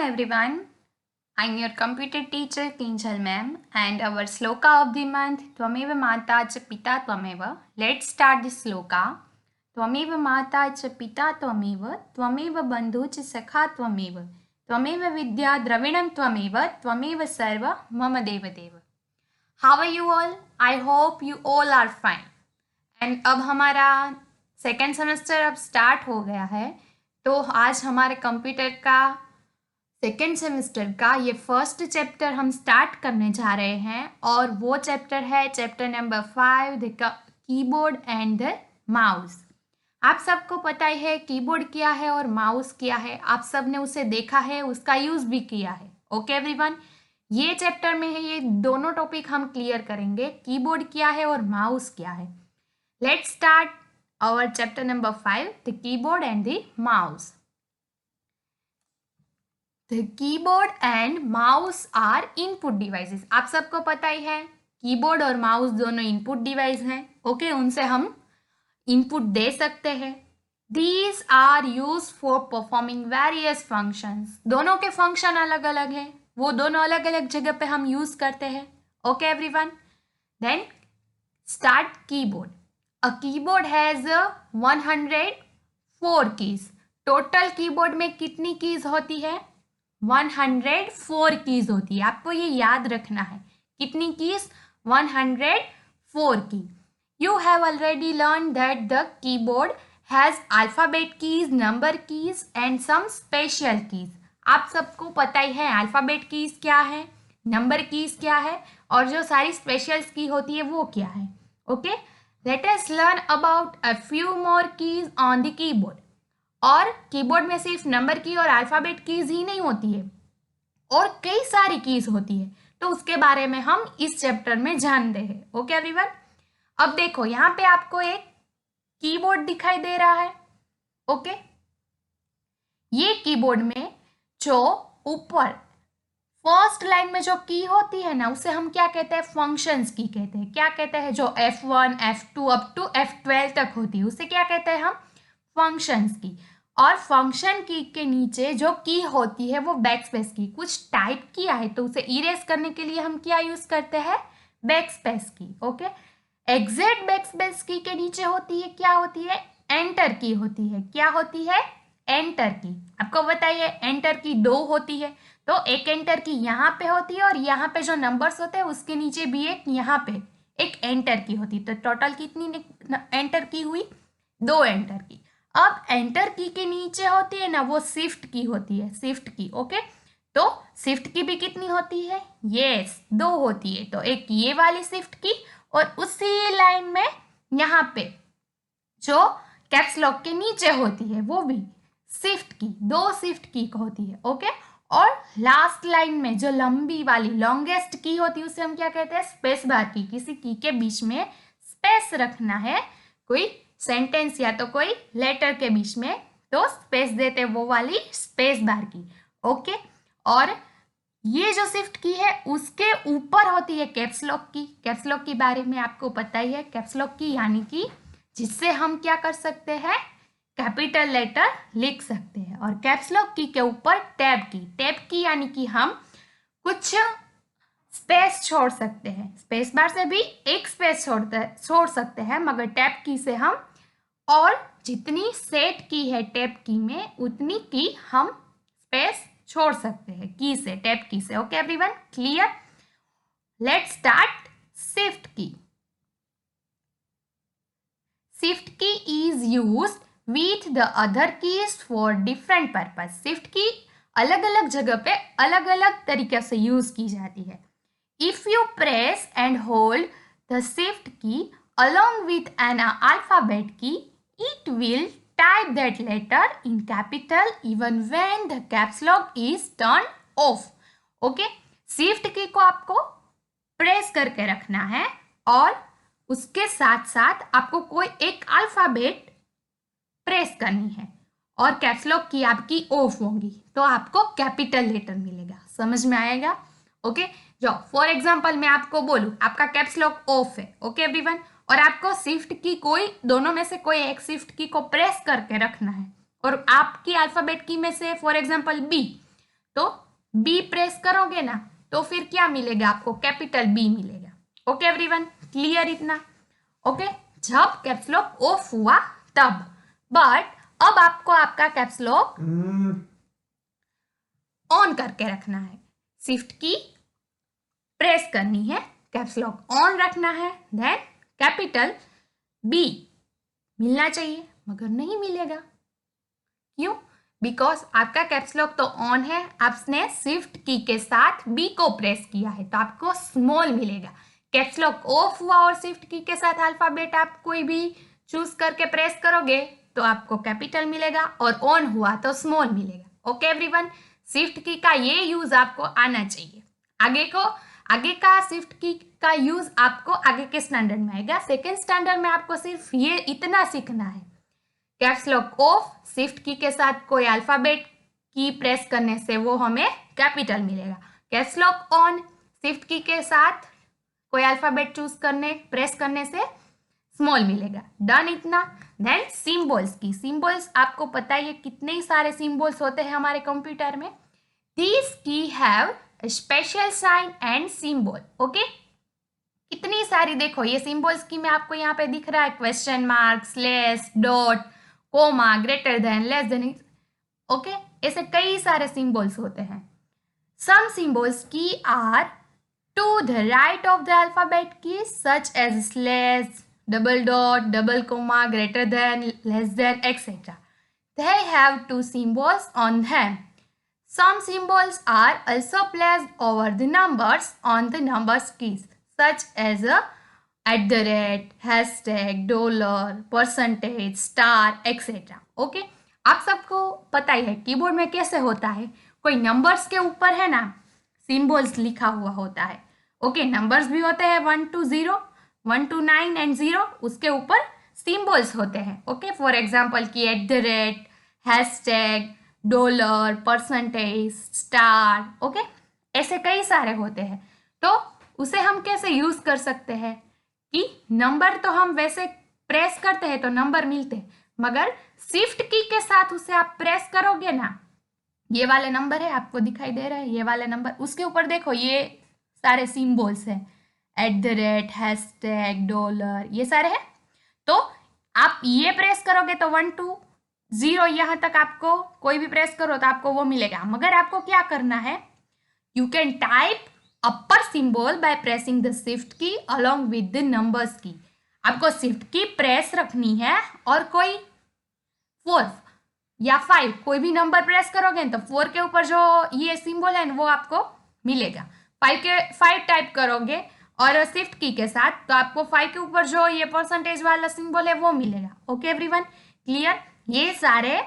everyone. I'm your computer teacher Kinjal ma'am and our sloka of the month Tvameva Mata cha Pita Tvameva. Let's start the sloka. Tvameva Mata cha Pita Tvameva, Tvameva Bandhu cha Sakha Tvameva, Tvameva Vidya Dravinam Tvameva, Tvameva Sarva Mama Deva Deva. How are you all? I hope you all are fine. And अब हमारा second semester अब start हो गया है, तो आज हमारे computer का सेकेंड सेमेस्टर का ये फर्स्ट चैप्टर हम स्टार्ट करने जा रहे हैं और वो चैप्टर है chapter number 5 the keyboard and the mouse. आप सबको पता ही है कीबोर्ड क्या है और माउस क्या है, आप सब ने उसे देखा है, उसका यूज़ भी किया है। ओके एवरीवन, ये चैप्टर में है, ये दोनों टॉपिक हम क्लियर करेंगे, कीबोर्ड क्या है और माउस क्या है। Let's start our chapter number 5, the keyboard and the mouse. The keyboard and mouse are input devices. आप सबको पता ही है कीबोर्ड और माउस दोनों इनपुट डिवाइस हैं। ओके, उनसे हम इनपुट दे सकते हैं। These are used for performing various functions. दोनों के फंक्शन अलग अलग हैं, वो दोनों अलग अलग जगह पे हम यूज करते हैं। Okay everyone, then start keyboard. A keyboard has 104 keys. Total keyboard में कितनी कीज होती है? 104 कीज होती है। आपको ये याद रखना है, कितनी कीज? 104 की। You have already learned that the keyboard has alphabet keys, number keys and some special keys. आप सबको पता ही है अल्फ़ाबेट कीज क्या है, नंबर कीज क्या है और जो सारी स्पेशल की होती है वो क्या है। Okay, Let us learn about a few more keys on the keyboard. और कीबोर्ड में सिर्फ नंबर की और अल्फ़ाबेट कीज ही नहीं होती है और कई सारी कीज होती है, तो उसके बारे में हम इस चैप्टर में जानते हैं। ओके एवरीवन, अब देखो यहाँ पे आपको एक कीबोर्ड दिखाई दे रहा है। ओके, ये कीबोर्ड में जो ऊपर फर्स्ट लाइन में जो की होती है ना, उसे हम क्या कहते हैं? फंक्शंस की कहते हैं। क्या कहते हैं? जो F1, F2 up to F12 तक होती है उसे क्या कहते हैं हम? फंक्शंस की। और फंक्शन की के नीचे जो की होती है वो बैकस्पेस की। कुछ टाइप किया है तो उसे इरेज करने के लिए हम क्या यूज करते हैं? बैकस्पेस की। ओके, एग्जैक्ट बैकस्पेस की के नीचे होती है, क्या होती है? एंटर की होती है। क्या होती है? एंटर की। आपको बताइए एंटर की दो होती है, तो एक एंटर की यहाँ पे होती है और यहाँ पे जो नंबर्स होते हैं उसके नीचे भी एक यहाँ पे एक एंटर की होती है। तो टोटल कितनी एंटर की हुई? 2 एंटर की। अब एंटर की के नीचे होती है ना, वो शिफ्ट की होती है, शिफ्ट की। ओके, तो शिफ्ट की भी कितनी होती है? यस, 2 होती है। तो एक ये वाली शिफ्ट की और उसी लाइन में यहाँ पे जो कैप्स लॉक के नीचे होती है वो भी शिफ्ट की, 2 शिफ्ट की होती है। ओके, और लास्ट लाइन में जो लंबी वाली लॉन्गेस्ट की होती है उसे हम क्या कहते हैं? स्पेस बार की। किसी की के बीच में स्पेस रखना है, कोई सेंटेंस या तो कोई लेटर के बीच में, तो स्पेस देते वो वाली स्पेस बार की। ओके, और ये जो शिफ्ट की है उसके ऊपर होती है कैप्स लॉक की। कैप्स लॉक के बारे में आपको पता ही है, कैप्स लॉक की यानी कि जिससे हम क्या कर सकते हैं? कैपिटल लेटर लिख सकते हैं। और कैप्स लॉक की के ऊपर टैब की। टैब की यानी कि हम कुछ स्पेस छोड़ सकते हैं। स्पेस बार से भी एक स्पेस छोड़ सकते हैं, मगर टैब की से हम और जितनी सेट की है टैब की में उतनी की हम स्पेस छोड़ सकते हैं की से, टैब की से। Okay everyone, clear? Let's start shift की। शिफ्ट की is used with the other keys for different purpose. Shift की अलग अलग जगह पे अलग अलग तरीके से यूज की जाती है। If you press and hold the shift key along with an alphabet key, it will type that letter in capital even when the caps lock is turned off. Okay? Shift की को आपको press करके रखना है और उसके साथ साथ आपको कोई एक अल्फाबेट प्रेस करनी है और कैप्स लॉक की आपकी ऑफ होगी तो आपको कैपिटल लेटर मिलेगा। समझ में आएगा? ओके, जो फॉर एग्जांपल मैं आपको बोलूं आपका कैप्स लॉक ऑफ है। ओके एवरीवन, और आपको शिफ्ट की कोई दोनों में से कोई एक शिफ्ट की को प्रेस करके रखना है और आपकी अल्फाबेट की में से फॉर एग्जांपल बी, तो बी प्रेस करोगे ना तो फिर क्या मिलेगा आपको, कैपिटल बी मिलेगा। ओके एवरीवन, क्लियर इतना? ओके, जब कैप्स लॉक ऑफ हुआ तब, बट अब आपको आपका कैप्स लॉक ऑन करके रखना है। शिफ्ट की प्रेस करनी है, कैप्स लॉक ऑन रखना है, देन कैपिटल बी मिलना चाहिए, मगर नहीं मिलेगा। क्यों? बिकॉज आपका कैप्स लॉक तो ऑन है, आपने शिफ्ट की के साथ बी को प्रेस किया है तो आपको स्मॉल मिलेगा। कैप्स लॉक ऑफ हुआ और शिफ्ट की के साथ अल्फाबेट आप कोई भी चूज करके प्रेस करोगे तो आपको कैपिटल मिलेगा, और ऑन हुआ तो स्मॉल मिलेगा। ओके एवरीवन, शिफ्ट की का ये यूज आपको आना चाहिए। आगे का शिफ्ट की का यूज आपको आगे के स्टैंडर्ड में आएगा। सेकेंड स्टैंडर्ड में आपको सिर्फ ये इतना सीखना है, caps lock of, shift key के साथ कोई अल्फाबेट की प्रेस करने से वो हमें कैपिटल मिलेगा। Caps lock on, shift key के साथ कोई अल्फाबेट चूज करने प्रेस करने से स्मॉल मिलेगा। डन इतना? देन सिंबल्स की, सिंबल्स आपको पता है कितने ही सारे सिंबल्स होते हैं हमारे कंप्यूटर में। These key have special sign and symbol. Okay, कितनी सारी देखो ये सिंबल्स की में आपको यहाँ पे दिख रहा है, question mark, slash, dot, comma, greater than, less than. Okay, ऐसे कई सारे सिंबल्स होते हैं। Some symbols key are to the right of the alphabet key, such as slash, double dot, double comma, greater than, less than, etc. They have two symbols on them. Some symbols are also placed over the numbers on the numbers keys, such as a @ hashtag, dollar, percentage, star, etc. Okay, आप सबको पता ही है keyboard में कैसे होता है, कोई numbers के ऊपर है ना सिंबल्स लिखा हुआ होता है। ओके, नंबर्स भी होते हैं 1 to 0, 1 to 9 एंड 0, उसके ऊपर सिंबल्स होते हैं। ओके, फॉर एग्जाम्पल की @ hashtag, dollar, percentage, star. Okay, ऐसे कई सारे होते हैं। तो उसे हम कैसे यूज कर सकते हैं कि नंबर तो हम वैसे प्रेस करते हैं तो नंबर मिलते हैं, मगर शिफ्ट की के साथ उसे आप प्रेस करोगे ना, ये वाले नंबर है आपको दिखाई दे रहा है, ये वाले नंबर, उसके ऊपर देखो ये सारे सिंबल्स हैं, @ हैशटैग, डॉलर, ये सारे हैं। तो आप ये प्रेस करोगे तो 1 to 0 यहां तक आपको कोई भी प्रेस करो तो आपको वो मिलेगा, मगर आपको क्या करना है, you can type upper symbol by pressing the shift की अलोंग विद द नंबर्स की। आपको शिफ्ट की प्रेस रखनी है और कोई 4 या 5 कोई भी नंबर प्रेस करोगे तो 4 के ऊपर जो ये सिंबल है वो आपको मिलेगा। 5 टाइप करोगे और शिफ्ट की के साथ तो आपको 5 के ऊपर जो ये परसेंटेज वाला सिंबल है वो मिलेगा। Okay everyone, clear? ये सारे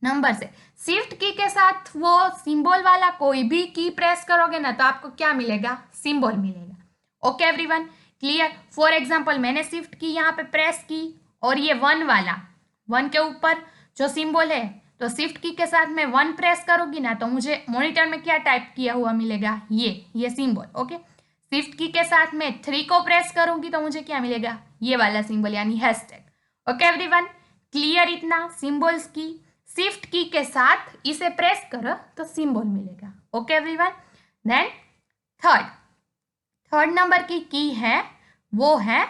नंबर्स है। शिफ्ट की के साथ वो सिंबल वाला कोई भी की प्रेस करोगे ना तो आपको क्या मिलेगा, सिंबल मिलेगा। Okay everyone, clear? For example मैंने शिफ्ट की यहाँ पे प्रेस की और ये 1 वाला, 1 के ऊपर जो सिंबल है, तो शिफ्ट की के साथ मैं 1 प्रेस करूंगी ना तो मुझे मॉनिटर में क्या टाइप किया हुआ मिलेगा, ये सिंबल। ओके, शिफ्ट की के साथ मैं 3 को प्रेस करूंगी तो मुझे क्या मिलेगा, ये वाला सिंबल यानी हैशटैग। ओके एवरीवन, क्लियर इतना? सिंबल्स की शिफ्ट की के साथ इसे प्रेस करो तो सिंबल मिलेगा। Okay everyone, then third number key है वो है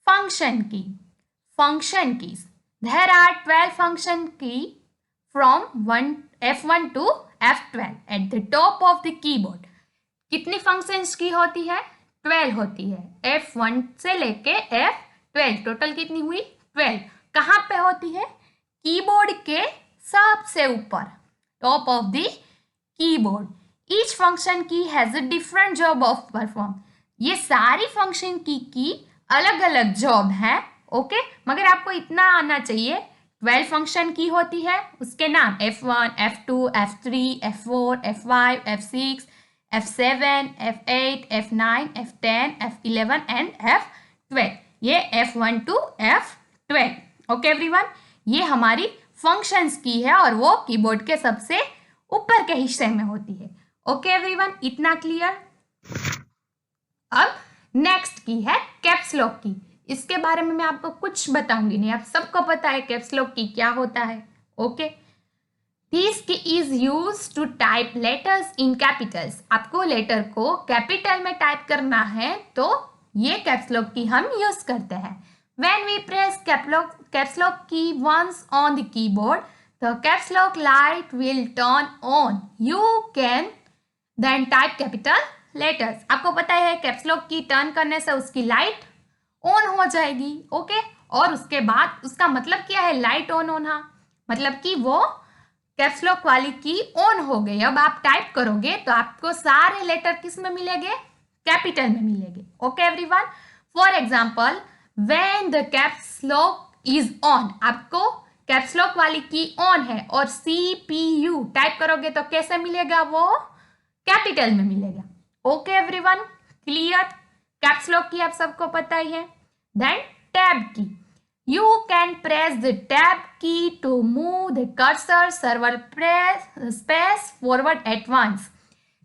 function key. Function keys, there are 12 function key from F1 to F12 at the top of the keyboard. कितनी फंक्शंस की होती है, 12 होती है। F1 से लेके F12 टोटल कितनी हुई, 12। कहाँ पे होती है, कीबोर्ड के सबसे ऊपर, top of the keyboard. Each function key has a different job of perform. ये सारी फंक्शन की अलग अलग जॉब है। ओके, मगर आपको इतना आना चाहिए, 12 फंक्शन की होती है, उसके नाम F1, F2, F3, F4, F5, F6, F7, F8, F9, F10, F11 and F12। ये F1 to F12। Okay everyone, ये हमारी फंक्शंस की है और वो कीबोर्ड के सबसे ऊपर के हिस्से में होती है। ओके एवरीवन, इतना क्लियर? अब नेक्स्ट की है कैप्स लॉक की। इसके बारे में मैं आपको कुछ बताऊंगी नहीं, आप सबको पता है कैप्स लॉक की क्या होता है। Okay, this key is use to type letters in capitals. आपको लेटर को कैपिटल में टाइप करना है तो ये कैप्स लॉक की हम यूज करते हैं। When we press caps lock key once on the keyboard the caps lock light will turn on. You can then type capital letters. आपको पता है कैप्स लॉक की टर्न करने से उसकी लाइट ऑन हो जाएगी। ओके, और उसके बाद उसका मतलब क्या है, लाइट ऑन होना, मतलब कि वो कैप्स लॉक वाली की ऑन हो गई। अब आप टाइप करोगे तो आपको सारे लेटर किस में मिलेंगे, कैपिटल में मिलेंगे। Okay everyone, for example when the caps lock is on, आपको कैप्स लॉक वाली की ऑन है और CPU टाइप करोगे तो कैसे मिलेगा, वो कैपिटल में मिलेगा। Okay everyone, clear? Caps lock की आप सबको पता ही है। देन टैब की, you can press the tab key to move the cursor several space forward at once।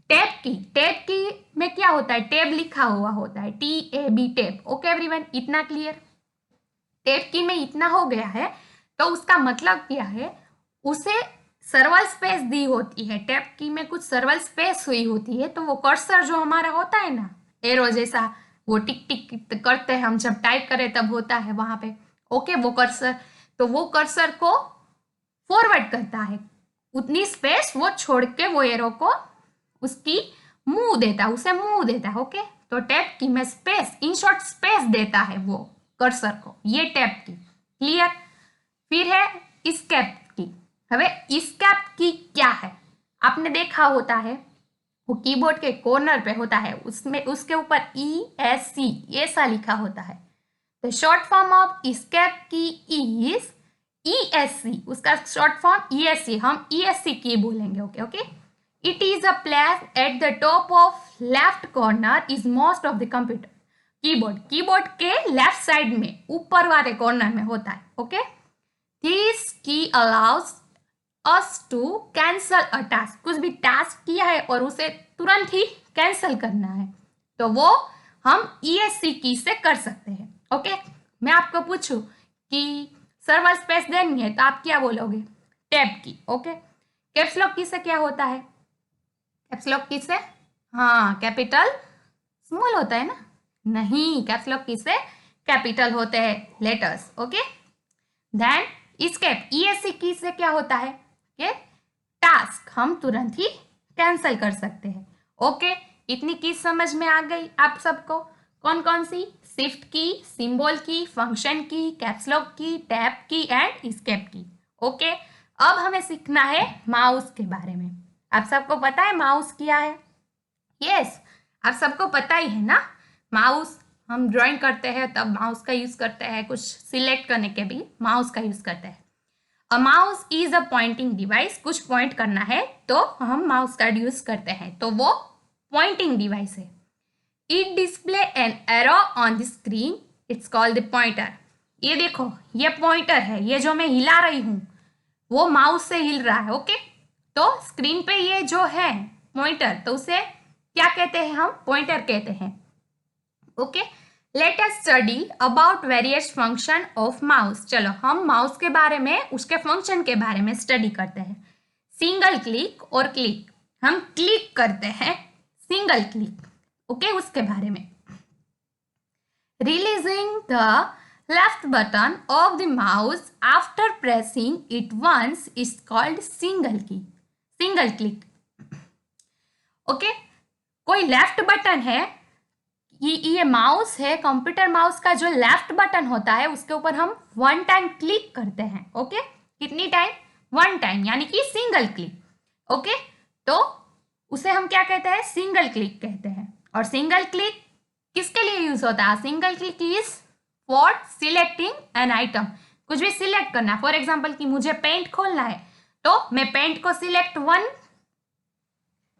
Tab की में क्या होता है, टैब लिखा हुआ होता है, TAB टैब। ओके एवरीवन, इतना क्लियर? टैब की में इतना हो गया है तो उसका मतलब क्या है, उसे सर्वल स्पेस दी होती है। टैब की में कुछ सर्वल स्पेस हुई होती है तो वो कर्सर जो हमारा होता है ना, एरो जैसा, वो टिक टिक करते हैं हम जब टाइप करें तब होता है वहां पे। ओके, वो कर्सर, तो वो कर्सर को फॉरवर्ड करता है, उतनी स्पेस वो छोड़ के वो एरो को उसकी मुंह देता है, उसे मुंह देता है। ओके, तो टैब की में स्पेस, इन शॉर्ट स्पेस देता है वो कर्सर को, ये टैब की। क्लियर? फिर है एस्केप की। हवे एस्केप की क्या है, आपने देखा होता है वो कीबोर्ड के कॉर्नर पे होता है, उसमें उसके ऊपर ESC ऐसा लिखा होता है। The short form of escape key is ESC। उसका short form ESC, हम ESC की बोलेंगे। Okay okay, it is a place at the top of left corner is most of the computer। Keyboard के left side में ऊपर वाले corner में होता है। Okay, this key allows us to cancel a task। कुछ भी टास्क किया है और उसे तुरंत ही कैंसिल करना है तो वो हम ESC की से कर सकते हैं। ओके, मैं आपको पूछूं कि सर्वल स्पेस देनी है तो आप क्या बोलोगे, tab key. Okay, caps lock की से क्या होता है, कैप्स लॉक की से, हाँ, कैपिटल स्मॉल होता है ना, नहीं, कैप्स लॉक की से कैपिटल होते हैं letters. Okay, then escape ESC key से क्या होता है कि टास्क हम तुरंत ही कैंसिल कर सकते हैं। ओके, इतनी की समझ में आ गई आप सबको? कौन कौन सी, शिफ्ट की, सिंबल की, फंक्शन की, कैप्स लॉक की, टैब की एंड एस्केप की। ओके, अब हमें सीखना है माउस के बारे में। आप सबको पता है माउस क्या है? यस, आप सबको पता ही है ना, माउस हम ड्राइंग करते हैं तब माउस का यूज करते हैं, कुछ सिलेक्ट करने के भी माउस का यूज करते हैं। अ mouse is a pointing device, कुछ पॉइंट करना है तो हम माउस का यूज करते हैं, तो वो पॉइंटिंग डिवाइस है। It display an arrow on the screen, it's called the pointer. ये देखो, ये पॉइंटर है, ये जो मैं हिला रही हूं वो माउस से हिल रहा है। ओके, तो स्क्रीन पे ये जो है पॉइंटर, तो उसे क्या कहते हैं, हम पॉइंटर कहते हैं। Okay, let us study about various function of mouse. चलो हम माउस के बारे में, उसके फंक्शन के बारे में स्टडी करते हैं। सिंगल क्लिक और क्लिक, हम क्लिक करते हैं, सिंगल क्लिक। ओके, उसके बारे में। Releasing the left button of the mouse after pressing it once is called single key, single click. Okay, कोई लेफ्ट बटन है, ये माउस है, कंप्यूटर माउस का जो लेफ्ट बटन होता है उसके ऊपर हम 1 टाइम क्लिक करते हैं। ओके, कितनी टाइम, 1 टाइम, यानी कि सिंगल क्लिक। ओके, तो उसे हम क्या कहते हैं, सिंगल क्लिक कहते हैं। और सिंगल क्लिक किसके लिए यूज होता है, single click is for selecting an item, कुछ भी सिलेक्ट करना। फॉर एग्जाम्पल कि मुझे पेंट खोलना है तो मैं पेंट को सिलेक्ट 1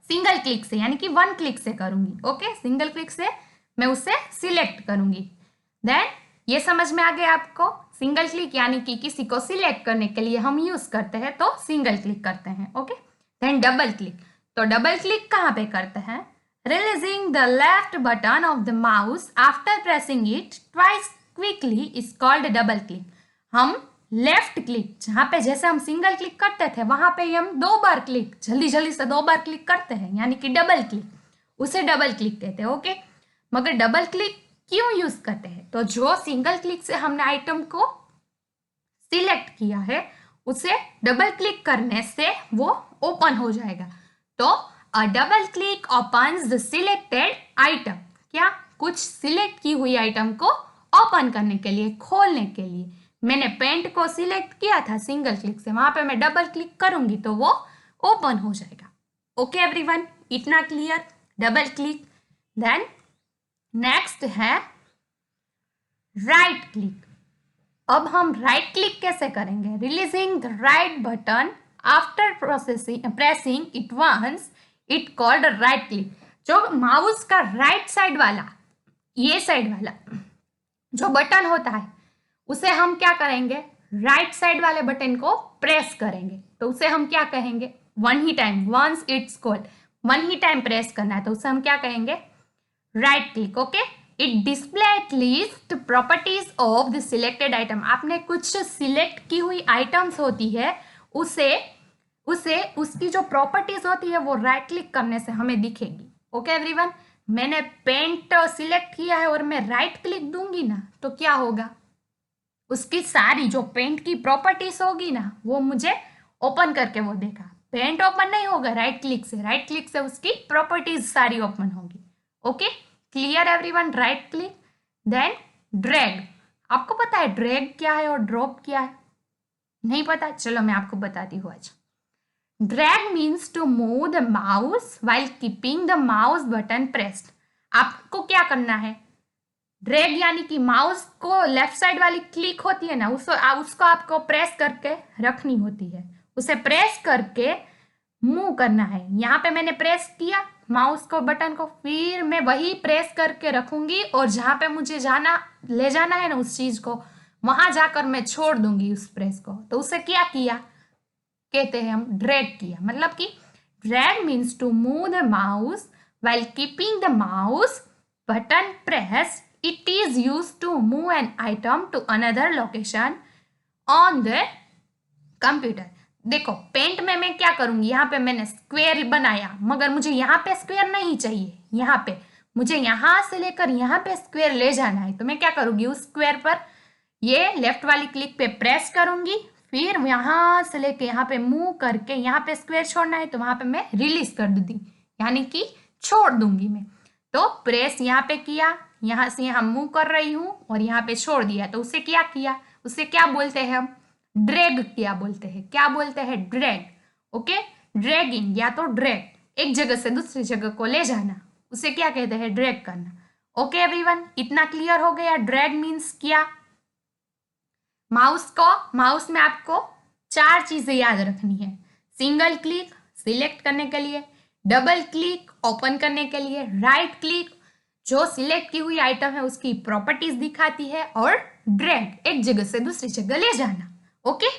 सिंगल क्लिक से, यानी कि 1 क्लिक से करूंगी। ओके, सिंगल क्लिक से मैं उसे सिलेक्ट करूंगी। देन ये समझ में आ गया आपको, सिंगल क्लिक यानी कि किसी को सिलेक्ट करने के लिए हम यूज करते हैं तो सिंगल क्लिक करते हैं। ओके, देन डबल क्लिक, तो डबल क्लिक कहाँ पे करते हैं, releasing the left button of the mouse after pressing it twice quickly is called double click. हम लेफ्ट क्लिक, जहां पे जैसे हम सिंगल क्लिक करते थे वहां पे हम 2 बार क्लिक, जल्दी जल्दी से 2 बार क्लिक करते हैं, यानी कि डबल क्लिक, उसे डबल क्लिक कहते हैं। ओके, मगर डबल क्लिक क्यों यूज करते हैं? तो जो सिंगल क्लिक से हमने आइटम को सिलेक्ट किया है उसे डबल क्लिक करने से वो ओपन हो जाएगा। तो अ double click opens the selected item, क्या? कुछ सिलेक्ट की हुई आइटम को ओपन करने के लिए, खोलने के लिए। मैंने पेंट को सिलेक्ट किया था सिंगल क्लिक से, वहां पे मैं डबल क्लिक करूंगी तो वो ओपन हो जाएगा। ओके एवरीवन, इतना clear? Double click. Then next है राइट क्लिक। अब हम राइट क्लिक कैसे करेंगे? Releasing the right button after pressing it once, it called right click. जो माउस का राइट साइड वाला, ये साइड वाला जो बटन होता है उसे हम क्या करेंगे? राइट साइड वाले बटन को प्रेस करेंगे तो उसे हम क्या कहेंगे? वन ही time, once it's called, one ही टाइम प्रेस करना है तो उसे हम क्या कहेंगे? Right click. Okay, it display at list properties of the selected item. आपने कुछ सिलेक्ट की हुई आइटम्स होती है उसे उसकी जो प्रॉपर्टीज होती है वो राइट क्लिक करने से हमें दिखेगी। ओके एवरीवन, मैंने पेंट सिलेक्ट किया है और मैं राइट क्लिक दूंगी ना तो क्या होगा? उसकी सारी जो पेंट की प्रॉपर्टीज होगी ना वो मुझे ओपन करके वो देखा। पेंट ओपन नहीं होगा राइट क्लिक से, राइट क्लिक से उसकी प्रॉपर्टीज सारी ओपन होगी। Okay, clear everyone? Right click. Then drag. आपको पता है ड्रैग क्या है और ड्रॉप क्या है? नहीं पता? चलो मैं आपको बताती हूँ आज। Drag means to move the mouse while keeping the mouse button pressed. आपको क्या करना है? ड्रैग यानी कि माउस को लेफ्ट साइड वाली क्लिक होती है ना, उसको आपको प्रेस करके रखनी होती है, उसे प्रेस करके मूव करना है। यहाँ पे मैंने प्रेस किया माउस को, बटन को, फिर मैं वही प्रेस करके रखूंगी और जहां पे मुझे ले जाना है ना उस चीज को, वहां जाकर मैं छोड़ दूंगी उस प्रेस को। तो उसे क्या किया कहते हैं हम? ड्रैग किया। मतलब कि drag means to move the mouse while keeping the mouse button pressed. It is used to move an item to another location on the computer. देखो पेंट में मैं क्या करूंगी? यहाँ पे मैंने स्क्वायर बनाया, मगर मुझे यहाँ पे स्क्वायर नहीं चाहिए, यहाँ पे मुझे यहाँ से लेकर यहाँ पे स्क्वायर ले जाना है। तो मैं क्या करूंगी? उस स्क्वायर पर ये लेफ्ट वाली क्लिक पे प्रेस करूंगी, फिर यहाँ से लेके यहाँ पे मूव करके यहाँ पे स्क्वायर छोड़ना है तो वहां पे मैं रिलीज कर दूंगी, यानी कि छोड़ दूंगी मैं। तो प्रेस यहाँ पे किया, यहाँ से यहाँ मूव कर रही हूँ और यहाँ पे छोड़ दिया, तो उसे क्या किया? उसे क्या बोलते हैं हम? ड्रैग किया बोलते हैं। क्या बोलते हैं? ड्रैग। ओके, ड्रैगिंग या तो ड्रैग, एक जगह से दूसरी जगह को ले जाना, उसे क्या कहते हैं? ड्रैग करना। ओके एवरीवन, इतना क्लियर हो गया? ड्रैग मीन्स क्या? माउस में आपको 4 चीजें याद रखनी है। सिंगल क्लिक सिलेक्ट करने के लिए, डबल क्लिक ओपन करने के लिए, राइट क्लिक जो सिलेक्ट की हुई आइटम है उसकी प्रॉपर्टीज दिखाती है, और ड्रैग एक जगह से दूसरी जगह ले जाना। ओके,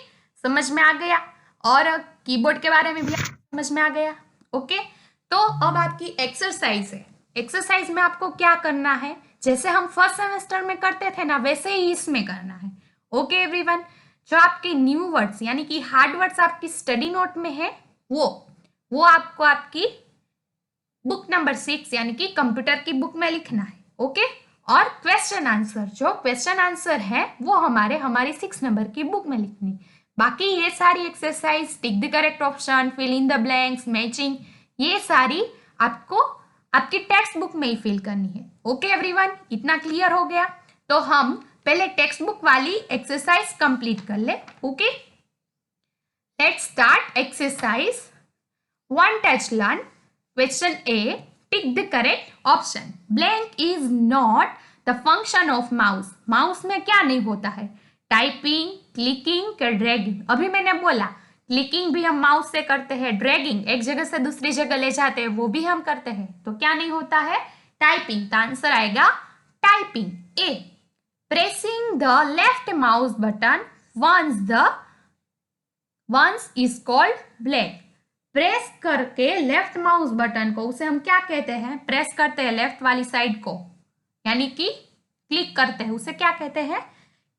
समझ में आ गया? और कीबोर्ड के बारे में भी समझ में आ गया? ओके, तो अब आपकी एक्सरसाइज है। एक्सरसाइज में आपको क्या करना है? जैसे हम फर्स्ट सेमेस्टर में करते थे ना वैसे ही इसमें करना है। ओके एवरीवन, जो आपके न्यू वर्ड्स यानी कि हार्ड वर्ड्स आपकी स्टडी नोट में है वो आपको आपकी बुक नंबर 6 यानी कि कंप्यूटर की बुक में लिखना है। ओके, और क्वेश्चन आंसर, जो क्वेश्चन आंसर है वो हमारी 6 नंबर की बुक में लिखनी। बाकी ये सारी exercise, tick the correct option, fill in the blanks, matching, ये सारी आपको आपकी टेक्स्ट बुक में ही फिल करनी है। ओके एवरीवन, इतना क्लियर हो गया? तो हम पहले टेक्स्ट बुक वाली एक्सरसाइज कंप्लीट कर ले। Okay, let's start exercise 1 touch learn. Question A, tick the correct option. Blank is not the function of mouse. Mouse में क्या नहीं होता है? टाइपिंग, क्लिकिंग या ड्रैगिंग। अभी मैंने बोला क्लिकिंग भी हम माउस से करते हैं, ड्रैगिंग एक जगह से दूसरी जगह ले जाते हैं वो भी हम करते हैं। तो क्या नहीं होता है? टाइपिंग। तो आंसर आएगा typing A. Pressing the left mouse button once is called blank. Press करके लेफ्ट माउस बटन को, उसे हम क्या कहते हैं? प्रेस करते हैं लेफ्ट वाली साइड को, यानी कि क्लिक करते हैं, उसे क्या कहते हैं?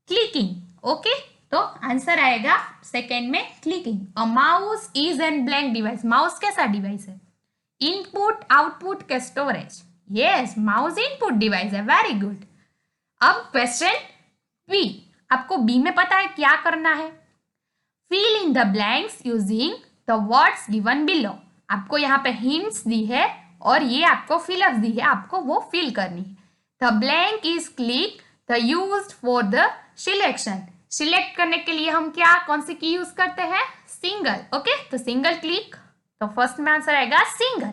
क्लिकिंग। ओके, तो आंसर आएगा सेकेंड में clicking. A mouse is an blank device. Mouse कैसा डिवाइस है? इनपुट आउटपुट के storage. Yes, mouse input device है। Very good. अब क्वेश्चन बी, आपको बी में पता है क्या करना है? Fill in the blanks using the words given below. आपको यहाँ पे हिंट्स दी है और ये आपको फिलअप दी है, आपको वो फिल करनी है। The blank is click the used for the selection. Select करने के लिए हम क्या, कौन सी की यूज करते हैं? सिंगल। ओके, तो सिंगल क्लिक, तो फर्स्ट में आंसर आएगा single.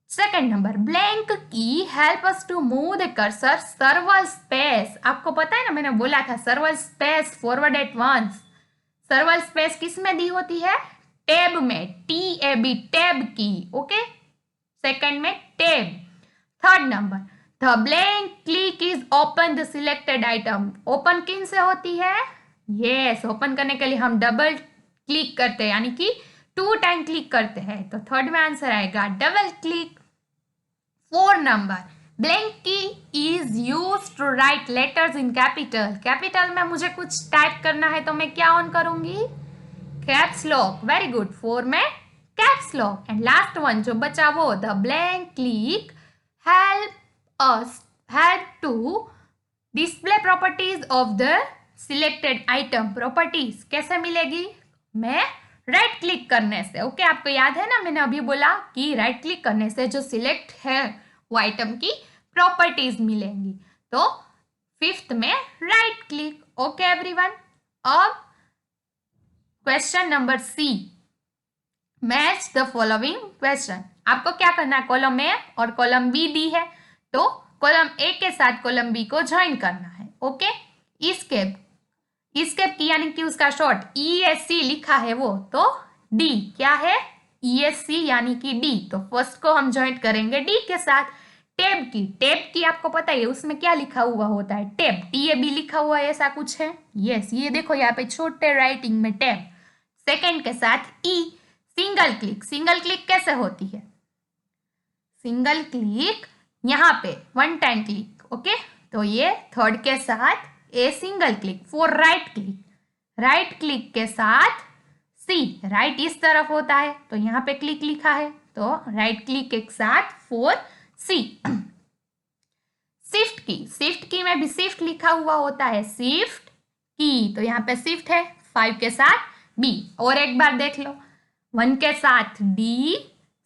Second number, blank key help us to move the cursor several space. आपको पता है ना, मैंने बोला था several space forward at once. Server space किस में दी होती है? टैब में, TAB, tab key. Okay, second में tab. Third number, the blank click is open the selected item. Open किन से होती है? यस, ओपन करने के लिए हम डबल क्लिक करते हैं, यानी कि 2 टाइम क्लिक करते हैं। तो थर्ड में आंसर आएगा double click. Four number, blank key is use to write letters in capital. Capital में मुझे कुछ टाइप करना है तो मैं क्या ऑन करूंगी? Caps lock. वेरी गुड, 4 में caps lock. And last one जो बचा वो, the blank click help to display properties of the selected item. Properties कैसे मिलेगी? मैं राइट क्लिक करने से। ओके, आपको याद है ना, मैंने अभी बोला कि राइट क्लिक करने से जो सिलेक्ट है वो आइटम की प्रॉपर्टीज मिलेंगी। तो फिफ्थ में राइट क्लिक। ओके एवरीवन, अब question number C, match the following question. आपको क्या करना है? कॉलम ए और कॉलम बी दी है, तो कॉलम ए के साथ कॉलम बी को ज्वाइन करना है। ओके, इसके की यानी कि उसका शॉर्ट ESC लिखा है वो, तो डी क्या है? ESC यानी कि डी। तो फर्स्ट को हम ज्वाइन करेंगे डी के साथ। टैब की आपको पता है उसमें क्या लिखा हुआ होता है? टैब, TAB लिखा हुआ है, ऐसा कुछ है? यस, ये देखो यहाँ पे छोटे राइटिंग में टैब। सेकेंड के साथ ई। सिंगल क्लिक कैसे होती है? सिंगल क्लिक यहाँ पे 1 टाइम क्लिक। ओके, तो ये थर्ड के साथ a single click. For right click के साथ सी। राइट इस तरफ होता है तो यहाँ पे क्लिक लिखा है, तो राइट क्लिक के साथ फॉर सी। शिफ्ट की में भी शिफ्ट लिखा हुआ होता है, शिफ्ट की, तो यहाँ पे शिफ्ट है। 5 के साथ बी। और एक बार देख लो, 1 के साथ डी,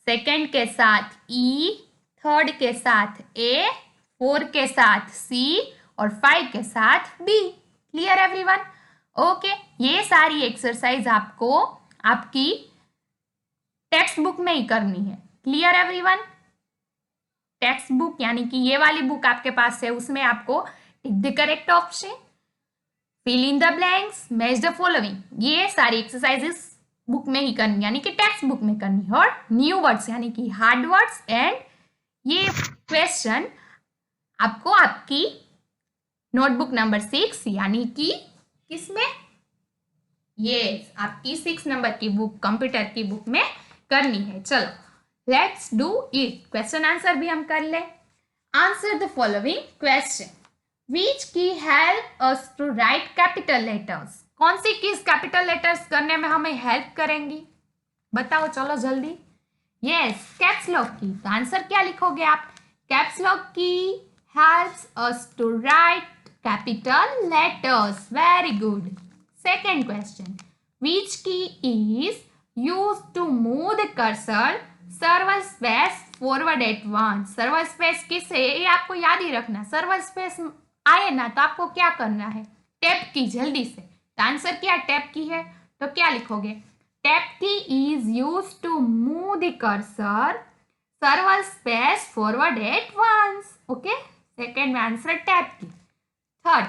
सेकेंड के साथ ई, थर्ड के साथ ए, 4 के साथ सी और 5 के साथ बी। Clear everyone? ओके, ये सारी एक्सरसाइज आपको आपकी टेक्स्ट बुक में ही करनी है। Clear everyone? टेक्स्ट बुक यानी कि ये वाली बुक आपके पास है, उसमें आपको tick the correct option, fill in the blanks, match the following, ये सारी एक्सरसाइजेस बुक में ही करनी, यानी कि टेक्स्ट बुक में करनी है। और न्यू वर्ड्स यानी कि हार्ड वर्ड्स एंड ये क्वेश्चन आपको आपकी नोटबुक नंबर 6 यानी कि किसमें? ये आपकी 6 नंबर की बुक, कंप्यूटर की बुक में करनी है। चलो let's do it. Question answer भी हम कर ले। Answer the following question. Which key help us to write capital letters. कौन सी कीज कैपिटल लेटर्स करने में हमें हेल्प करेंगी? बताओ चलो जल्दी। यस, कैप्स लॉक की। तो आंसर क्या लिखोगे आप? Caps lock key helps us to write capital letters. Very good. Second question, which key is used to move the cursor server space forward at once. Server space किस है ये आपको याद ही रखना। सर्वर स्पेस आए ना तो आपको क्या करना है? टैब की, जल्दी से। तो आंसर क्या टैब की है, तो क्या लिखोगे? Tab key is use to move the cursor several space forward at once. Okay, second में answer tab key. Third,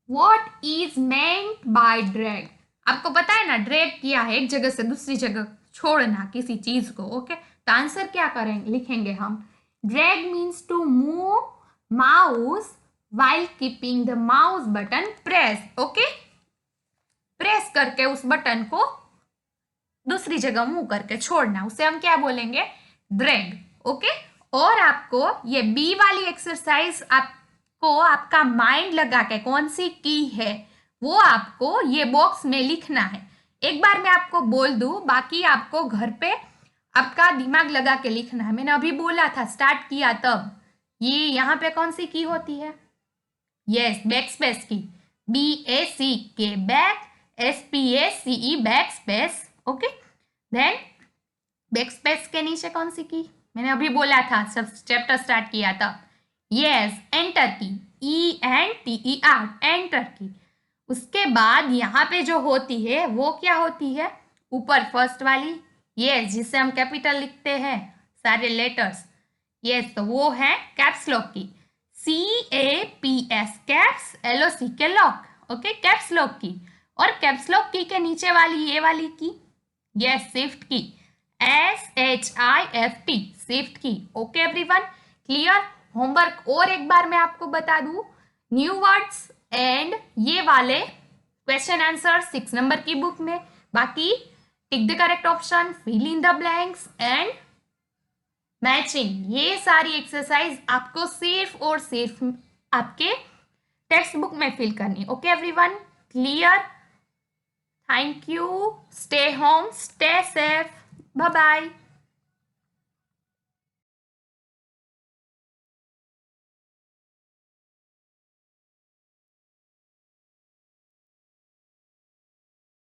what is meant by drag. आपको पता है ना, ड्रैग किया है एक जगह से दूसरी जगह छोड़ना किसी चीज को। ओके, तो आंसर क्या करेंगे, लिखेंगे हम? Drag means to move mouse while keeping the mouse button press. Okay, press करके उस बटन को दूसरी जगह मूव करके छोड़ना, उसे हम क्या बोलेंगे? ड्रैग। ओके, और आपको ये बी वाली एक्सरसाइज आपको आपका माइंड लगा के कौन सी की है वो आपको ये बॉक्स में लिखना है। एक बार मैं आपको बोल दूं, बाकी आपको घर पे आपका दिमाग लगा के लिखना है। मैंने अभी बोला था, स्टार्ट किया तब। ये यहाँ पे कौन सी की होती है? Yes, back space key. BACK back, SPACE back space. Okay, then back space के नीचे कौन सी की? मैंने अभी बोला था, सब चैप्टर स्टार्ट किया था। यस, एंटर की। ENTER, एंटर की। उसके बाद यहाँ पे जो होती है वो क्या होती है? ऊपर फर्स्ट वाली, यस, जिसे हम कैपिटल लिखते हैं सारे लेटर्स। यस, तो वो है कैप्स लॉक की। CAPS, caps, LOCK, lock. Okay, caps lock की। और कैप्स लॉक की के नीचे वाली ये वाली की, यस, शिफ्ट की। SHIFT, शिफ्ट की। Okay everyone, clear? होमवर्क और एक बार मैं आपको बता दूं, न्यू वर्ड्स एंड ये वाले क्वेश्चन आंसर 6 नंबर की बुक में, बाकी tick the correct option, fill in the blanks and matching, ये सारी एक्सरसाइज आपको सिर्फ और सिर्फ आपके टेक्स्ट बुक में फिल करनी। Okay everyone, clear? Thank you, stay home, stay safe, bye bye.